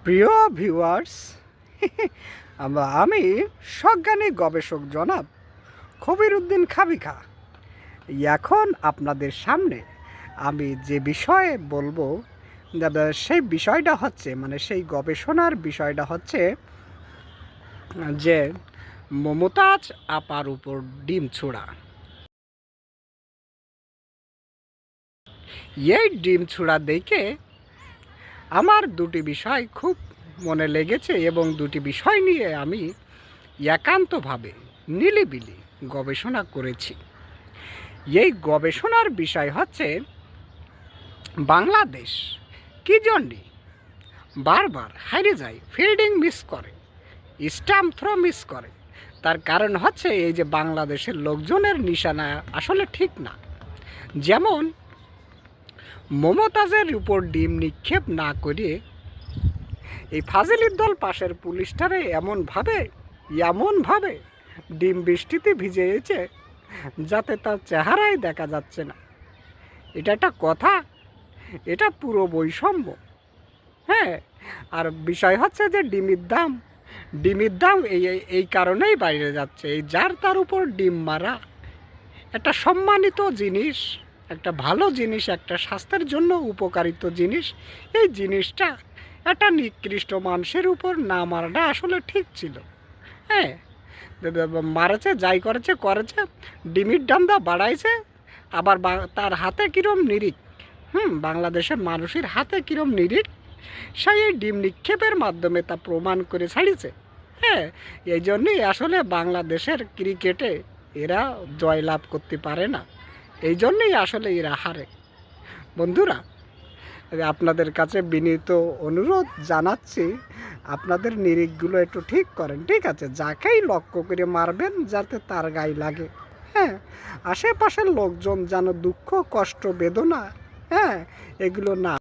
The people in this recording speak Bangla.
প্রিয় ভিউয়ার্স, আমি সজ্ঞানী গবেষক জনাব খবিরউদ্দিন খাবিখা এখন আপনাদের সামনে আমি যে বিষয়ে বলবো সেই বিষয়টা হচ্ছে সেই গবেষণার বিষয়টা হচ্ছে যে মমতাজ আপার উপর ডিম ছোড়া। এই ডিম ছোড়া দেখে আমার দুটি বিষয় খুব মনে লেগেছে এবং দুটি বিষয় নিয়ে আমি একান্তভাবে নিলিবিলি গবেষণা করেছি। এই গবেষণার বিষয় হচ্ছে বাংলাদেশ কী জন্যে বারবার হারিয়ে যায়, ফিল্ডিং মিস করে, স্টাম্প থ্রো মিস করে। তার কারণ হচ্ছে এই যে বাংলাদেশের লোকজনের নিশানা আসলে ঠিক না। যেমন মমতাজের উপর ডিম নিক্ষেপ না করে এই ফাজিলির দল পাশের পুলিশটারে এমনভাবে ডিম বৃষ্টিতে ভিজিয়েছে যাতে তার চেহারাই দেখা যাচ্ছে না। এটা একটা কথা? এটা পুরো বৈষম্য। হ্যাঁ, আর বিষয় হচ্ছে যে ডিমের দাম এই কারণেই বাইরে যাচ্ছে। এই যার তার উপর ডিম মারা একটা সম্মানিত জিনিস, একটা ভালো জিনিস, একটা স্বাস্থ্যের জন্য উপকারিত জিনিস। এই জিনিসটা একটা নিকৃষ্ট মানুষের উপর না মারাটা আসলে ঠিক ছিল। হ্যাঁ, মারেছে, যাই করেছে, ডিমির দামটা বাড়াইছে। আবার তার হাতে কীরম নিরিখ, বাংলাদেশের মানুষের হাতে কীরম নিরিখ, সেই ডিম নিক্ষেপের মাধ্যমে তা প্রমাণ করে ছাড়িয়েছে। হ্যাঁ, এই জন্যই আসলে বাংলাদেশের ক্রিকেটে এরা জয়লাভ করতে পারে না, এই জন্যই আসলে এরা হারে। বন্ধুরা, আপনাদের কাছে বিনীত অনুরোধ জানাচ্ছি, আপনাদের নিরিখগুলো একটু ঠিক করেন। ঠিক আছে, যাকেই লক্ষ্য করে মারবেন যাতে তার গায়ে লাগে। হ্যাঁ, আশেপাশের লোকজন যেন দুঃখ, কষ্ট, বেদনা এগুলো না